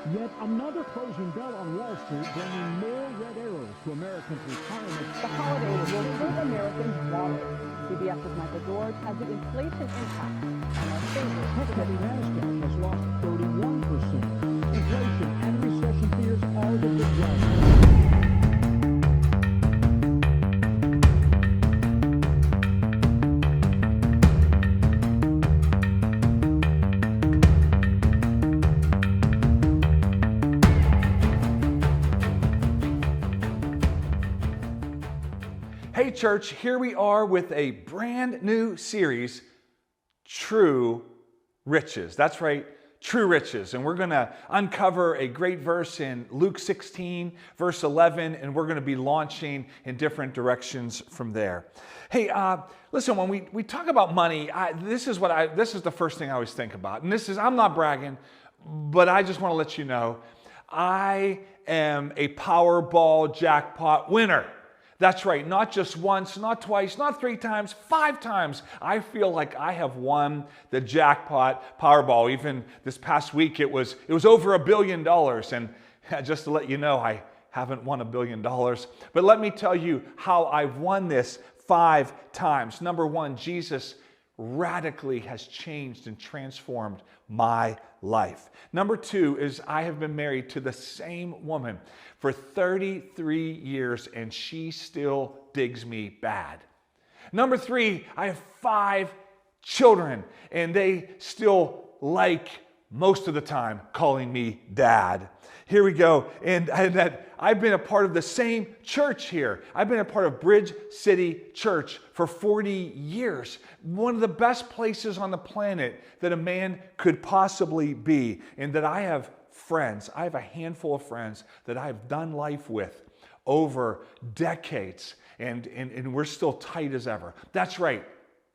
Yet another closing bell on Wall Street, bringing more red arrows to Americans' retirement. The holidays will hurt Americans' wallets. CBS's Michael George has the inflation impact on our favorite Tech-heavy NASDAQ has lost 31%. Inflation and recession fears are the big drivers. Hey church, here we are with a brand new series, True Riches. That's right, True Riches. And we're going to uncover a great verse in Luke 16, verse 11, and we're going to be launching in different directions from there. Hey, listen, when we talk about money, this is the first thing I always think about. And I'm not bragging, but I just want to let you know, I am a Powerball jackpot winner. That's right, not just once, not twice, not 3 times, 5 times. I feel like I have won the jackpot Powerball. Even this past week, it was over $1 billion. And just to let you know, I haven't won $1 billion. But let me tell you how I've won this 5 times. Number 1, Jesus radically has changed and transformed my life. Number 2 is I have been married to the same woman for 33 years and she still digs me bad. Number 3, I have 5 children and they still like most of the time calling me dad. Here we go. And I've been a part of the same church here. I've been a part of Bridge City Church for 40 years. One of the best places on the planet that a man could possibly be. And that I have friends. I have a handful of friends that I've done life with over decades. And we're still tight as ever. That's right.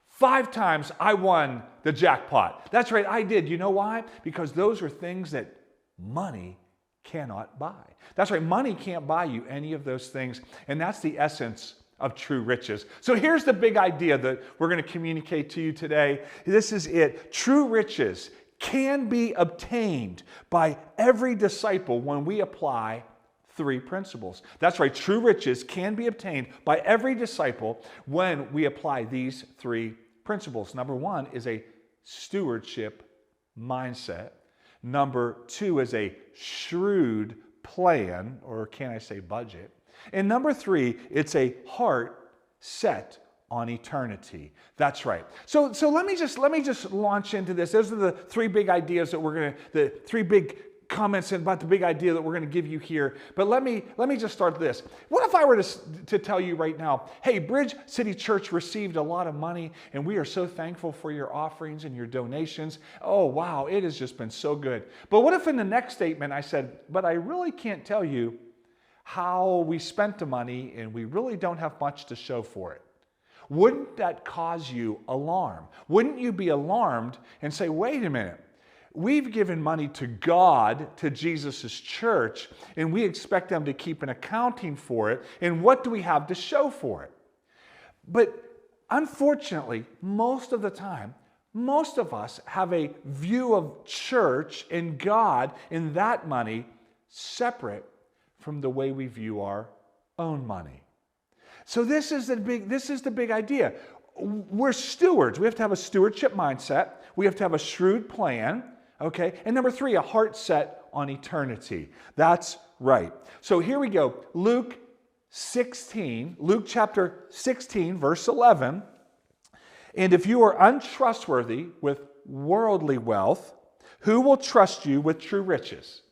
5 times I won the jackpot. That's right, I did. You know why? Because those are things that money cannot buy. That's right, money can't buy you any of those things. And that's the essence of true riches. So here's the big idea that we're going to communicate to you today. This is it. True riches can be obtained by every disciple when we apply 3 principles. That's right, true riches can be obtained by every disciple when we apply these 3 principles. Number 1 is a stewardship mindset. Number 2 is a shrewd plan, or can I say budget? And number 3, it's a heart set on eternity. That's right. So let me just launch into this. Those are the 3 big ideas that the 3 big comments about the big idea that we're going to give you here. But let me just start this. What if I were to tell you right now, hey, Bridge City Church received a lot of money and we are so thankful for your offerings and your donations. Oh, wow, it has just been so good. But what if in the next statement I said, but I really can't tell you how we spent the money and we really don't have much to show for it? Wouldn't that cause you alarm? Wouldn't you be alarmed and say, wait a minute, we've given money to God, to Jesus' church, and we expect them to keep an accounting for it, and what do we have to show for it? But unfortunately, most of the time, most of us have a view of church and God and that money separate from the way we view our own money. So this is the big idea. We're stewards. We have to have a stewardship mindset. We have to have a shrewd plan. Okay, and number 3, a heart set on eternity. That's right. So here we go. Luke chapter 16, verse 11. And if you are untrustworthy with worldly wealth, who will trust you with true riches?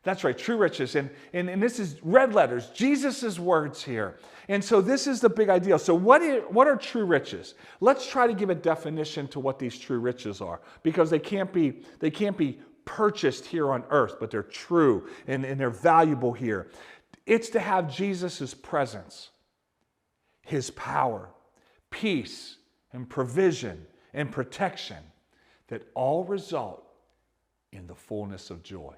That's right, true riches. And this is red letters, Jesus' words here. And so this is the big idea. So what are true riches? Let's try to give a definition to what these true riches are, because they can't be purchased here on earth, but they're true and they're valuable here. It's to have Jesus' presence, his power, peace, and provision and protection that all result in the fullness of joy.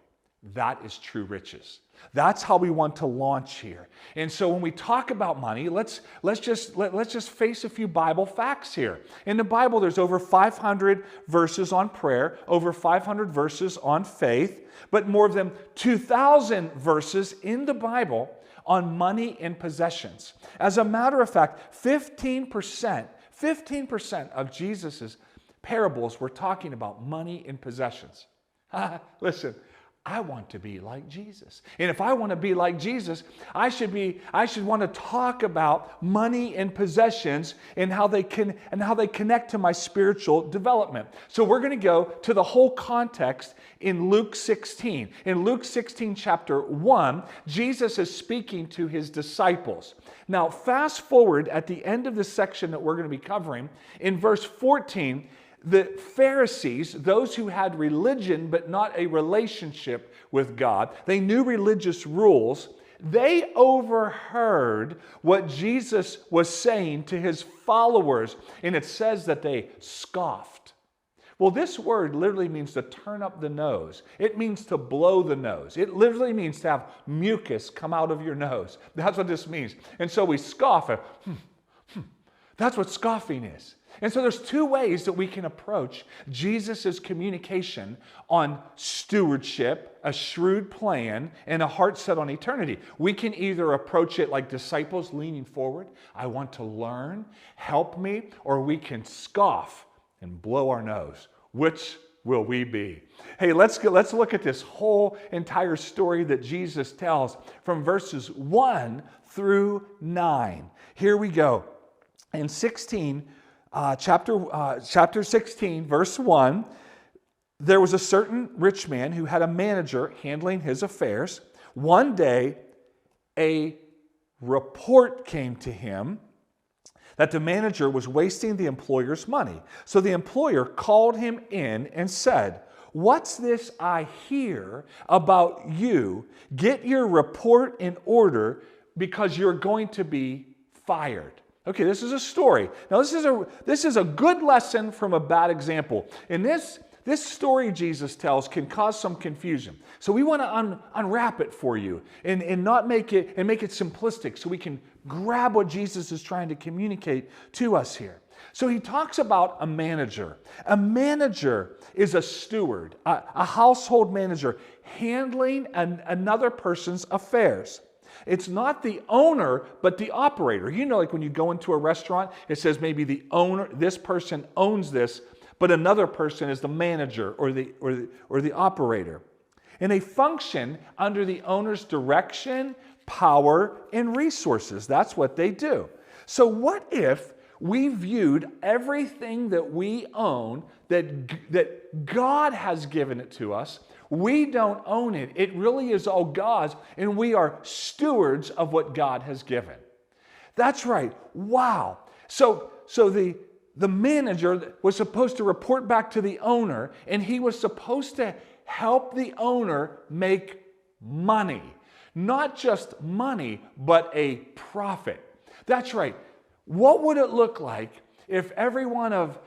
That is true riches. That's how we want to launch here. And so when we talk about money, let's just face a few Bible facts here. In the Bible, there's over 500 verses on prayer, over 500 verses on faith, but more than 2,000 verses in the Bible on money and possessions. As a matter of fact, 15% of Jesus' parables were talking about money and possessions. Listen, I want to be like Jesus. And if I want to be like Jesus, I should want to talk about money and possessions and how they connect to my spiritual development. So we're going to go to the whole context in Luke 16. In Luke 16 chapter 1, Jesus is speaking to his disciples. Now, fast forward at the end of the section that we're going to be covering, in verse 14, the Pharisees, those who had religion but not a relationship with God, they knew religious rules, they overheard what Jesus was saying to his followers, and it says that they scoffed. Well, this word literally means to turn up the nose. It means to blow the nose. It literally means to have mucus come out of your nose. That's what this means. And so we scoff at, That's what scoffing is. And so there's two ways that we can approach Jesus' communication on stewardship, a shrewd plan, and a heart set on eternity. We can either approach it like disciples leaning forward, I want to learn, help me, or we can scoff and blow our nose. Which will we be? Hey, let's look at this whole entire story that Jesus tells from verses 1 through 9. Here we go. In chapter 16, verse 1, there was a certain rich man who had a manager handling his affairs. One day, a report came to him that the manager was wasting the employer's money. So the employer called him in and said, "What's this I hear about you? Get your report in order because you're going to be fired." Okay, this is a story. Now, this is a good lesson from a bad example. And this story Jesus tells can cause some confusion. So we want to unwrap it for you and not make it simplistic so we can grab what Jesus is trying to communicate to us here. So he talks about a manager. A manager is a steward, a household manager handling another person's affairs. It's not the owner, but the operator. You know, like when you go into a restaurant, it says maybe the owner, this person owns this, but another person is the manager or the operator. And they function under the owner's direction, power, and resources. That's what they do. So what if we viewed everything that we own, that God has given it to us? We don't own it. It really is all God's, and we are stewards of what God has given. That's right. Wow. So the manager was supposed to report back to the owner, and he was supposed to help the owner make money. Not just money, but a profit. That's right. What would it look like if every one of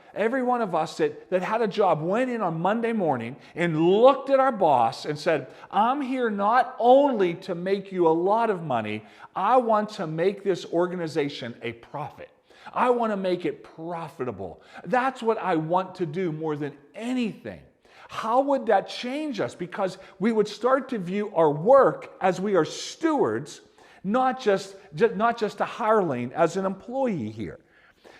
us that had a job went in on Monday morning and looked at our boss and said, "I'm here not only to make you a lot of money, I want to make this organization a profit. I want to make it profitable. That's what I want to do more than anything." How would that change us? Because we would start to view our work as we are stewards, not just a hireling as an employee here.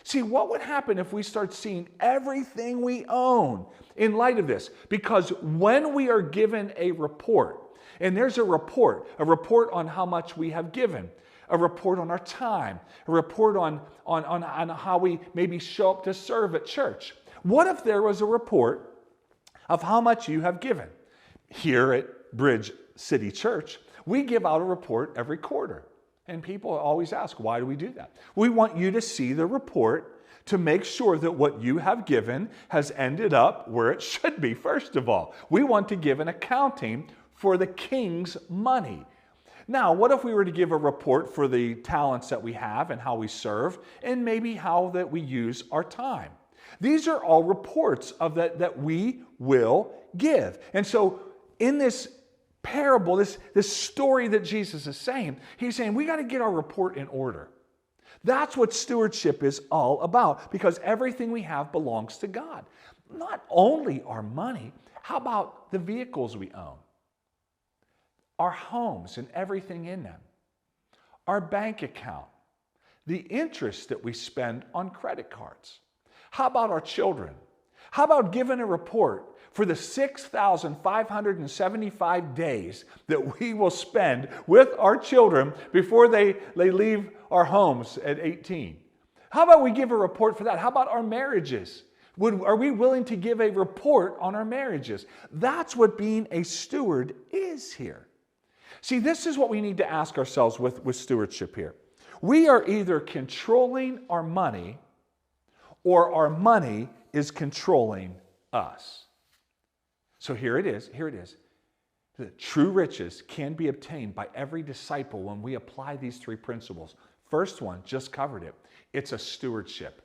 See, what would happen if we start seeing everything we own in light of this? Because when we are given a report, and there's a report on how much we have given, a report on our time, a report on how we maybe show up to serve at church. What if there was a report of how much you have given? Here at Bridge City Church, we give out a report every quarter. And people always ask, why do we do that? We want you to see the report to make sure that what you have given has ended up where it should be, first of all. We want to give an accounting for the king's money. Now, what if we were to give a report for the talents that we have and how we serve, and maybe how that we use our time? These are all reports of that we will give. And so in this parable, this story that Jesus is saying, he's saying we got to get our report in order. That's what stewardship is all about, because everything we have belongs to God. Not only our money, how about the vehicles we own? Our homes and everything in them. Our bank account. The interest that we spend on credit cards. How about our children? How about giving a report for the 6,575 days that we will spend with our children before they leave our homes at 18? How about we give a report for that? How about our marriages? Are we willing to give a report on our marriages? That's what being a steward is here. See, this is what we need to ask ourselves with stewardship here. We are either controlling our money or our money is controlling us. So here it is. The true riches can be obtained by every disciple when we apply these three principles. First one, just covered it. It's a stewardship.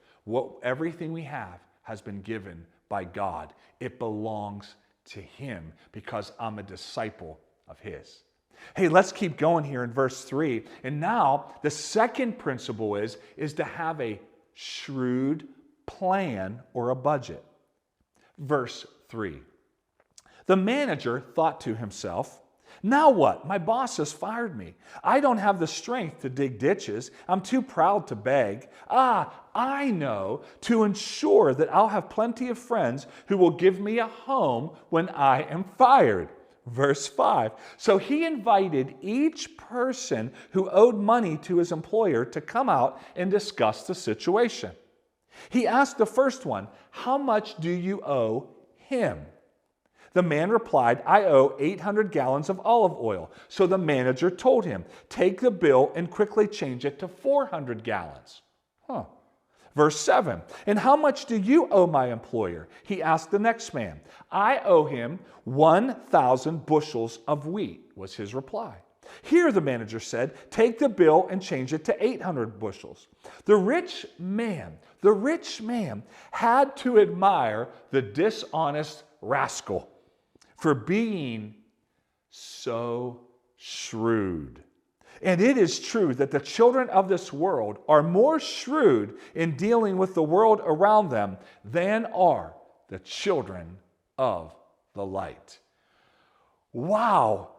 Everything we have has been given by God. It belongs to Him because I'm a disciple of His. Hey, let's keep going here in verse 3. And now the second principle is to have a shrewd plan or a budget. Verse 3. The manager thought to himself, now what? My boss has fired me. I don't have the strength to dig ditches. I'm too proud to beg. I know to ensure that I'll have plenty of friends who will give me a home when I am fired. Verse 5. So he invited each person who owed money to his employer to come out and discuss the situation. He asked the first one, how much do you owe him? The man replied, I owe 800 gallons of olive oil. So the manager told him, take the bill and quickly change it to 400 gallons. Verse 7, and how much do you owe my employer? He asked the next man. I owe him 1,000 bushels of wheat, was his reply. Here, the manager said, take the bill and change it to 800 bushels. The rich man had to admire the dishonest rascal for being so shrewd. And it is true that the children of this world are more shrewd in dealing with the world around them than are the children of the light. Wow.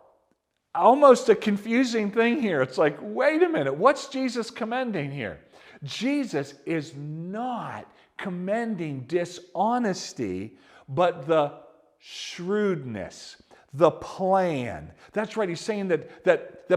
Almost a confusing thing here. It's like, wait a minute, what's Jesus commending here? Jesus is not commending dishonesty, but the shrewdness, the plan. That's right, he's saying that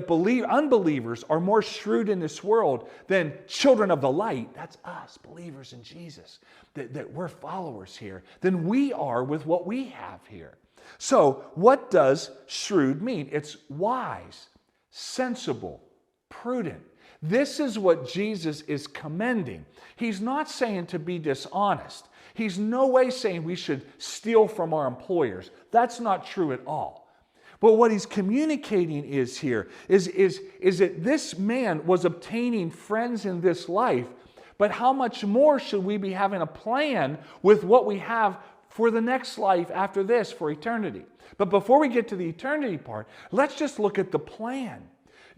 unbelievers are more shrewd in this world than children of the light. That's us, believers in Jesus, that we're followers here, than we are with what we have here. So what does shrewd mean? It's wise, sensible, prudent. This is what Jesus is commending. He's not saying to be dishonest. He's no way saying we should steal from our employers. That's not true at all. But what he's communicating is that this man was obtaining friends in this life, but how much more should we be having a plan with what we have for the next life after this, for eternity? But before we get to the eternity part, let's just look at the plan.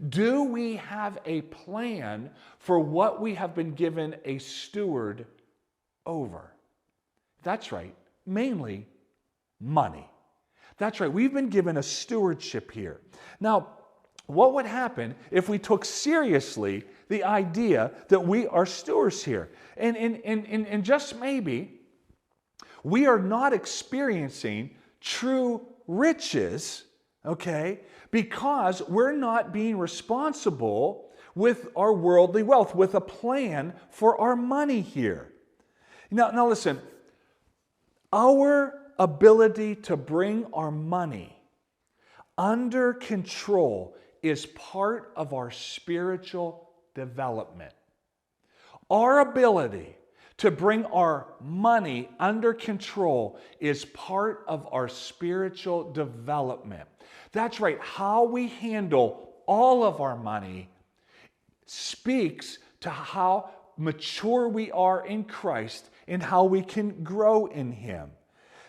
Do we have a plan for what we have been given a steward over? That's right, mainly money. That's right, we've been given a stewardship here. Now, what would happen if we took seriously the idea that we are stewards here? And just maybe, we are not experiencing true riches, okay, because we're not being responsible with our worldly wealth, with a plan for our money here. Now listen, our ability to bring our money under control is part of our spiritual development. Our ability to bring our money under control is part of our spiritual development. That's right, how we handle all of our money speaks to how mature we are in Christ and how we can grow in Him.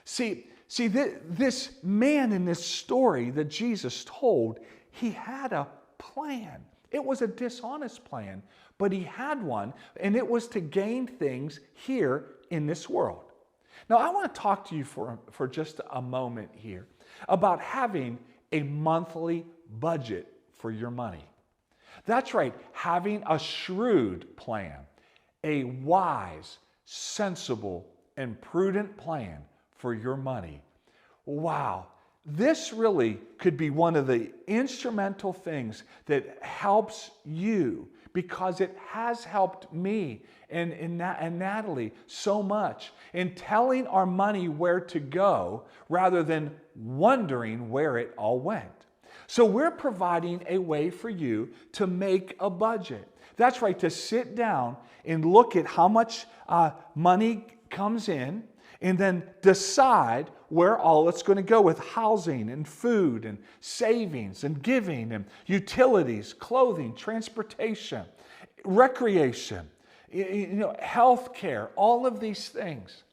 See, See, this man in this story that Jesus told, he had a plan. It was a dishonest plan, but he had one, and it was to gain things here in this world. Now, I want to talk to you for just a moment here about having a monthly budget for your money. That's right, having a shrewd plan, a wise, sensible, and prudent plan for your money. Wow, this really could be one of the instrumental things that helps you, because it has helped me and Natalie so much in telling our money where to go rather than wondering where it all went. So we're providing a way for you to make a budget. That's right, to sit down and look at how much money comes in and then decide where all it's going to go with housing and food and savings and giving and utilities, clothing, transportation, recreation, health care, all of these things.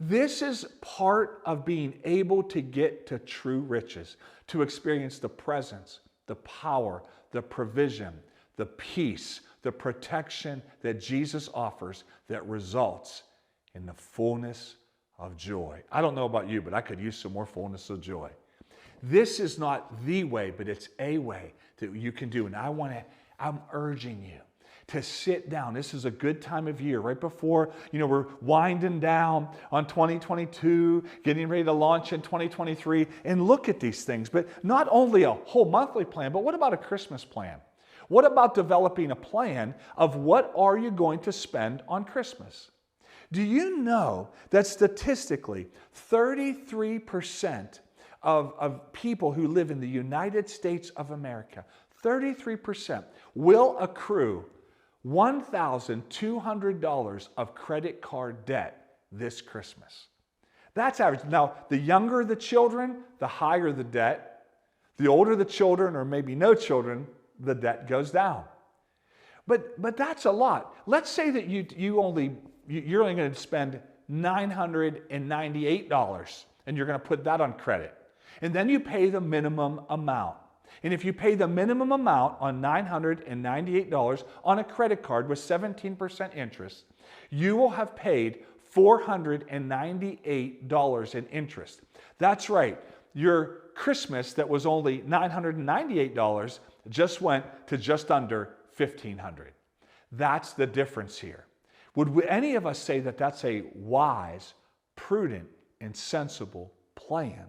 This is part of being able to get to true riches, to experience the presence, the power, the provision, the peace, the protection that Jesus offers that results in the fullness of joy. I don't know about you, but I could use some more fullness of joy. This is not the way, but it's a way that you can do. And I'm urging you to sit down. This is a good time of year, right before, we're winding down on 2022, getting ready to launch in 2023, and look at these things. But not only a whole monthly plan, but what about a Christmas plan? What about developing a plan of what are you going to spend on Christmas? Do you know that statistically, 33% of people who live in the United States of America, 33% will accrue $1,200 of credit card debt this Christmas. That's average. Now, the younger the children, the higher the debt. The older the children, or maybe no children, the debt goes down. But that's a lot. Let's say that you're only going to spend $998 and you're going to put that on credit. And then you pay the minimum amount. And if you pay the minimum amount on $998 on a credit card with 17% interest, you will have paid $498 in interest. That's right. Your Christmas that was only $998 just went to just under $1,500. That's the difference here. Would any of us say that that's a wise, prudent, and sensible plan?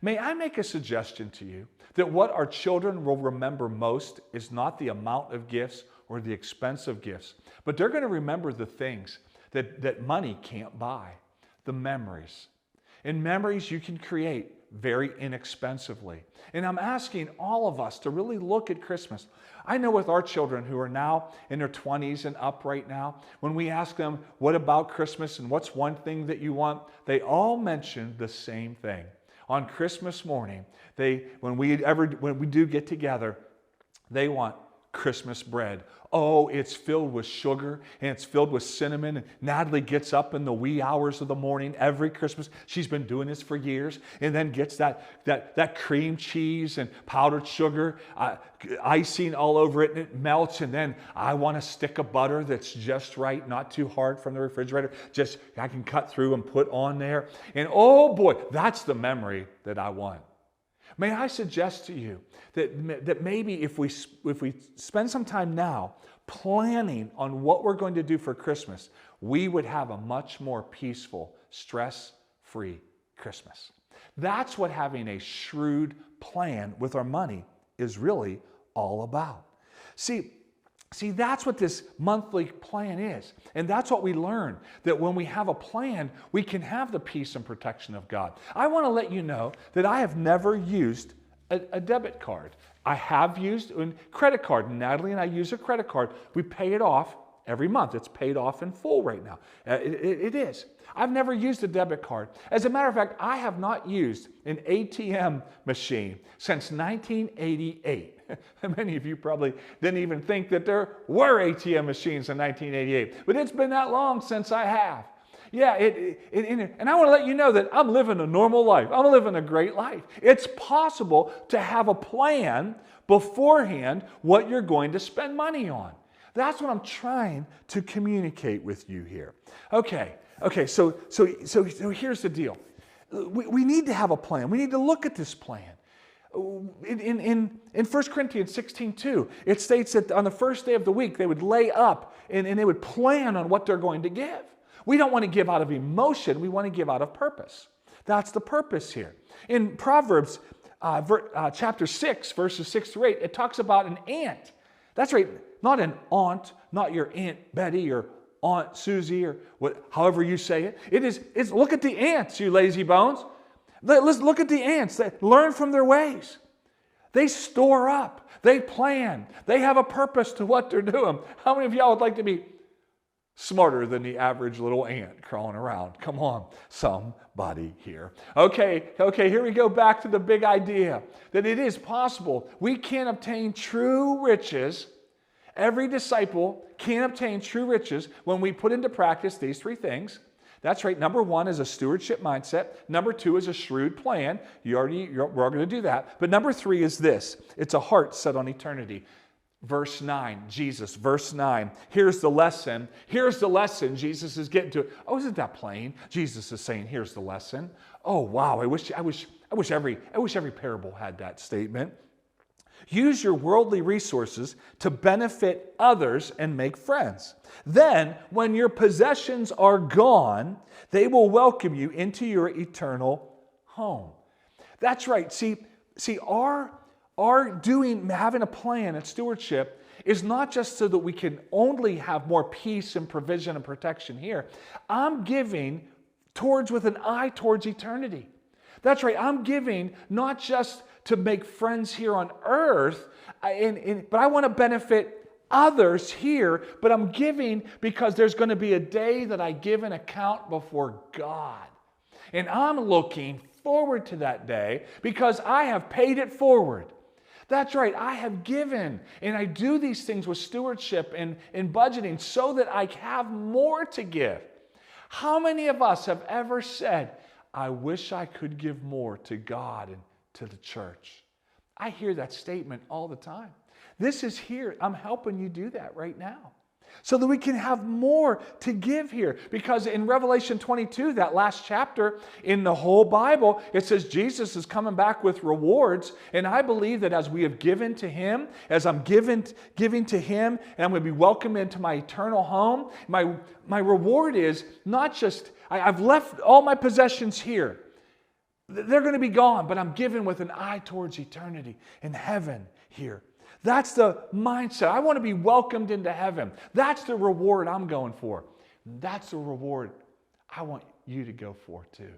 May I make a suggestion to you that what our children will remember most is not the amount of gifts or the expense of gifts, but they're going to remember the things that money can't buy, the memories. And memories you can create very inexpensively. And I'm asking all of us to really look at Christmas. I know with our children who are now in their 20s and up right now, when we ask them, what about Christmas and what's one thing that you want? They all mention the same thing. On Christmas morning, when we do get together, they want Christmas bread. Oh, it's filled with sugar and it's filled with cinnamon. And Natalie gets up in the wee hours of the morning every Christmas. She's been doing this for years, and then gets that cream cheese and powdered sugar, icing all over it, and it melts. And then I want a stick of butter that's just right, not too hard from the refrigerator. Just I can cut through and put on there. And oh boy, that's the memory that I want. May I suggest to you that maybe if we spend some time now planning on what we're going to do for Christmas, we would have a much more peaceful, stress-free Christmas. That's what having a shrewd plan with our money is really all about. See, that's what this monthly plan is. And that's what we learn, that when we have a plan, we can have the peace and protection of God. I want to let you know that I have never used a debit card. I have used a credit card. Natalie and I use a credit card. We pay it off every month. It's paid off in full right now. It is. I've never used a debit card. As a matter of fact, I have not used an ATM machine since 1988. Many of you probably didn't even think that there were ATM machines in 1988, but it's been that long since I have. Yeah, and I want to let you know that I'm living a normal life. I'm living a great life. It's possible to have a plan beforehand what you're going to spend money on. That's what I'm trying to communicate with you here. Okay, so here's the deal. We need to have a plan. We need to look at this plan. In 1 Corinthians 16:2, it states that on the first day of the week, they would lay up and they would plan on what they're going to give. We don't want to give out of emotion. We want to give out of purpose. That's the purpose here. In Proverbs chapter 6, verses 6 through 8, it talks about an ant. That's right, not an aunt, not your Aunt Betty or Aunt Susie or however you say it. It's look at the ants, you lazy bones. Let's look at the ants. Learn from their ways. They store up. They plan. They have a purpose to what they're doing. How many of y'all would like to be smarter than the average little ant crawling around? Come on, somebody here. Okay, here we go back to the big idea that it is possible. We can obtain true riches. Every disciple can obtain true riches when we put into practice these three things. That's right. Number one is a stewardship mindset. Number two is a shrewd plan. We're going to do that. But number three is this. It's a heart set on eternity. Verse 9, Jesus, verse 9. Here's the lesson. Here's the lesson. Jesus is getting to it. Oh, isn't that plain? Jesus is saying, here's the lesson. Oh, wow. I wish every parable had that statement. Use your worldly resources to benefit others and make friends. Then, when your possessions are gone, they will welcome you into your eternal home. That's right. See, having a plan and stewardship is not just so that we can only have more peace and provision and protection here. I'm giving with an eye towards eternity. That's right. I'm giving not just to make friends here on earth, but I want to benefit others here, but I'm giving because there's going to be a day that I give an account before God. And I'm looking forward to that day because I have paid it forward. That's right, I have given, and I do these things with stewardship and budgeting so that I have more to give. How many of us have ever said, I wish I could give more to God and to the church? I hear that statement all the time. This is here. I'm helping you do that right now so that we can have more to give here. Because in Revelation 22, that last chapter in the whole Bible, it says Jesus is coming back with rewards. And I believe that as we have given to Him, as I'm giving to Him, and I'm going to be welcomed into my eternal home, my reward is not just, I've left all my possessions here. They're going to be gone, but I'm given with an eye towards eternity in heaven here. That's the mindset. I want to be welcomed into heaven. That's the reward I'm going for. That's the reward I want you to go for too.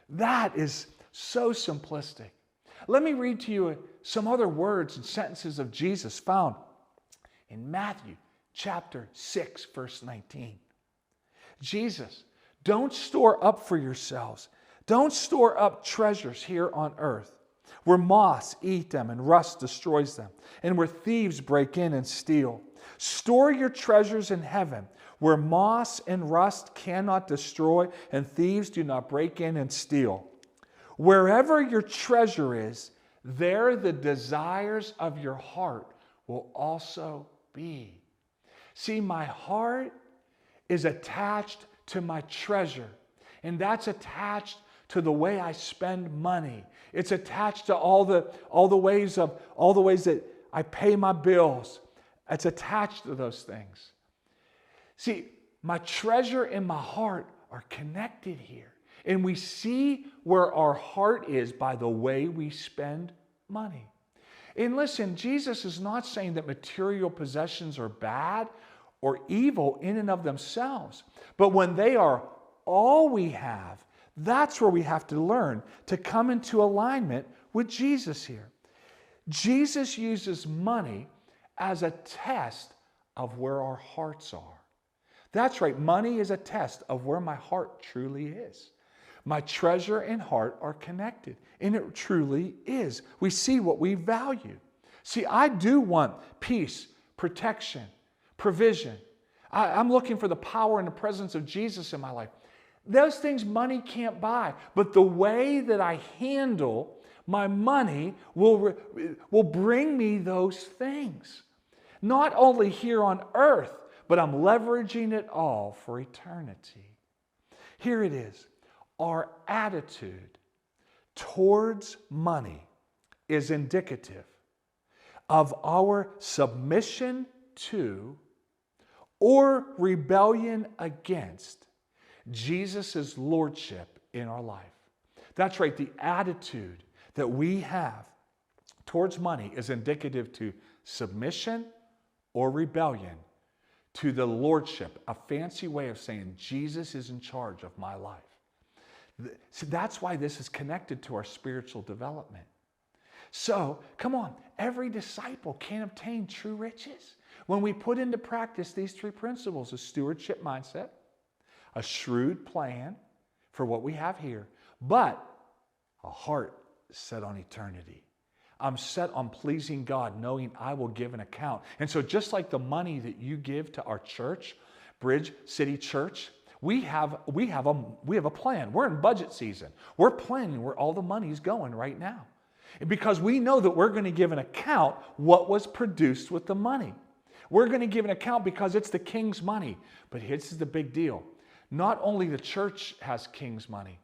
That is so simplistic. Let me read to you some other words and sentences of Jesus found in Matthew chapter 6, verse 19. Jesus, don't store up for yourselves. Don't store up treasures here on earth, where moths eat them and rust destroys them, and where thieves break in and steal. Store your treasures in heaven, where moths and rust cannot destroy, and thieves do not break in and steal. Wherever your treasure is, there the desires of your heart will also be. See, my heart is attached to my treasure, and that's attached to the way I spend money. It's attached to all the ways that I pay my bills. It's attached to those things. See, my treasure and my heart are connected here. And we see where our heart is by the way we spend money. And listen, Jesus is not saying that material possessions are bad or evil in and of themselves. But when they are all we have, that's where we have to learn to come into alignment with Jesus here. Jesus uses money as a test of where our hearts are. That's right, money is a test of where my heart truly is. My treasure and heart are connected, and it truly is. We see what we value. See, I do want peace, protection, provision. I'm looking for the power and the presence of Jesus in my life. Those things money can't buy. But the way that I handle my money will bring me those things. Not only here on earth, but I'm leveraging it all for eternity. Here it is. Our attitude towards money is indicative of our submission to or rebellion against Jesus' lordship in our life. That's right, the attitude that we have towards money is indicative to submission or rebellion to the lordship, a fancy way of saying Jesus is in charge of my life. So that's why this is connected to our spiritual development. So, come on, every disciple can obtain true riches when we put into practice these three principles: a stewardship mindset, a shrewd plan for what we have here, but a heart set on eternity. I'm set on pleasing God, knowing I will give an account. And so just like the money that you give to our church, Bridge City Church, we have a plan. We're in budget season. We're planning where all the money is going right now. Because we know that we're going to give an account what was produced with the money. We're going to give an account because it's the king's money. But this is the big deal. Not only the church has king's money,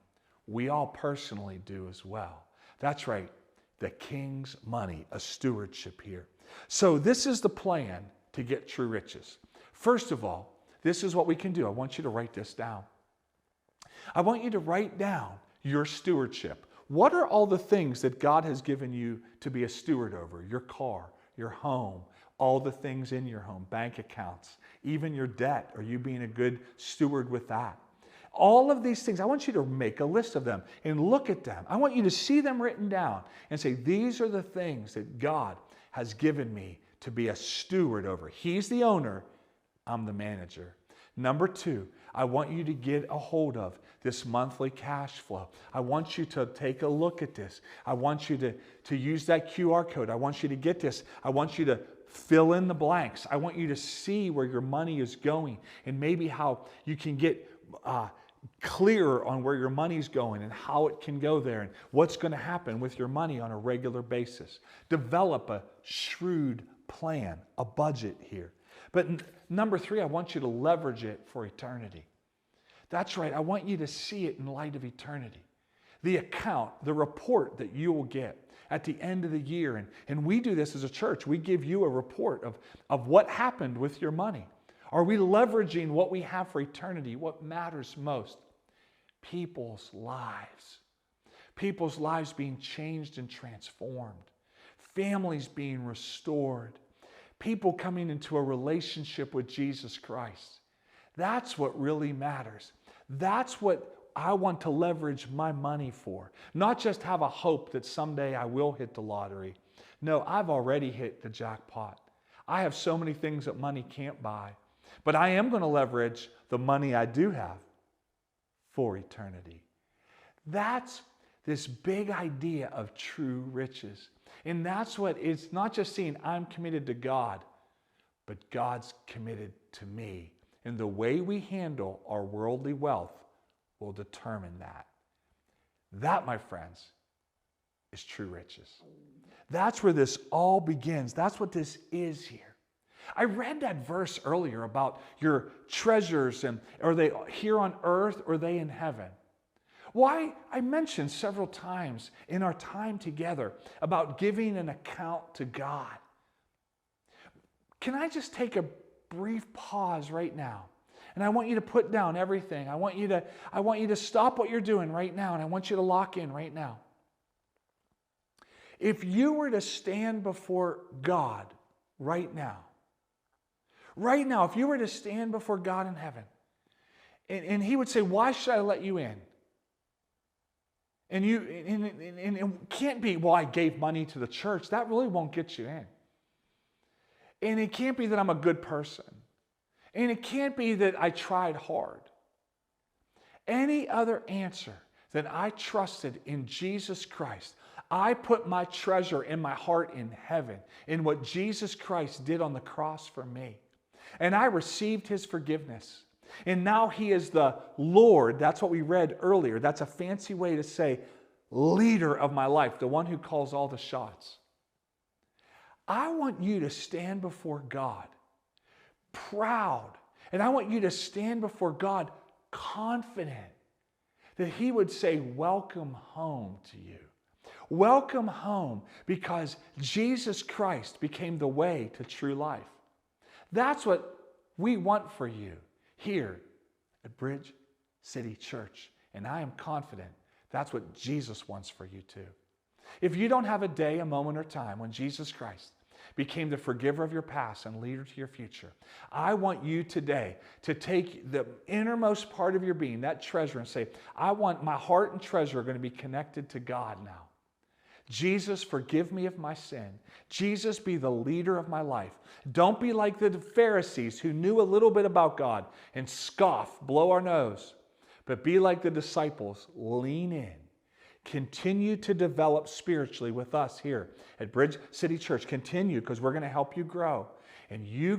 we all personally do as well. That's right, the king's money, a stewardship here. So this is the plan to get true riches. First of all, this is what we can do. I want you to write this down. I want you to write down your stewardship. What are all the things that God has given you to be a steward over? Your car, your home, all the things in your home, bank accounts, even your debt. Are you being a good steward with that? All of these things, I want you to make a list of them and look at them. I want you to see them written down and say, these are the things that God has given me to be a steward over. He's the owner, I'm the manager. Number two, I want you to get a hold of this monthly cash flow. I want you to take a look at this. I want you to use that QR code. I want you to get this. I want you to fill in the blanks. I want you to see where your money is going and maybe how you can get clearer on where your money's going and how it can go there and what's going to happen with your money on a regular basis. Develop a shrewd plan, a budget here. But number three, I want you to leverage it for eternity. That's right, I want you to see it in light of eternity. The account, the report that you will get at the end of the year. And we do this as a church. We give you a report of what happened with your money. Are we leveraging what we have for eternity? What matters most? People's lives. People's lives being changed and transformed. Families being restored. People coming into a relationship with Jesus Christ. That's what really matters. That's what I want to leverage my money for. Not just have a hope that someday I will hit the lottery. No, I've already hit the jackpot. I have so many things that money can't buy. But I am going to leverage the money I do have for eternity. That's this big idea of true riches. And that's what it's not just saying I'm committed to God, but God's committed to me. And the way we handle our worldly wealth will determine that. That, my friends, is true riches. That's where this all begins. That's what this is here. I read that verse earlier about your treasures and are they here on earth or are they in heaven? Why? I mentioned several times in our time together about giving an account to God. Can I just take a brief pause right now? And I want you to put down everything. I want you to stop what you're doing right now, and I want you to lock in right now. If you were to stand before God right now, if you were to stand before God in heaven, and He would say, "Why should I let you in?" And it can't be, "Well, I gave money to the church." That really won't get you in. And it can't be that I'm a good person. And it can't be that I tried hard. Any other answer than I trusted in Jesus Christ. I put my treasure in my heart in heaven, in what Jesus Christ did on the cross for me. And I received His forgiveness. And now he is the Lord. That's what we read earlier. That's a fancy way to say leader of my life, the one who calls all the shots. I want you to stand before God proud. And I want you to stand before God confident that he would say, welcome home to you. Welcome home, because Jesus Christ became the way to true life. That's what we want for you here at Bridge City Church. And I am confident that's what Jesus wants for you too. If you don't have a day, a moment, or time when Jesus Christ became the forgiver of your past and leader to your future, I want you today to take the innermost part of your being, that treasure, and say, I want my heart and treasure are going to be connected to God now. Jesus, forgive me of my sin. Jesus, be the leader of my life. Don't be like the Pharisees who knew a little bit about God and scoff, blow our nose. But be like the disciples, lean in. Continue to develop spiritually with us here at Bridge City Church. Continue, because we're going to help you grow. And you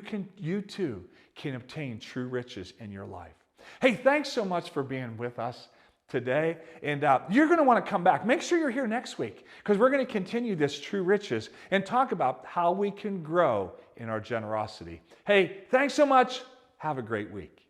too can obtain true riches in your life. Hey, thanks so much for being with us today. And you're going to want to come back. Make sure you're here next week, because we're going to continue this true riches and talk about how we can grow in our generosity. Hey, thanks so much. Have a great week.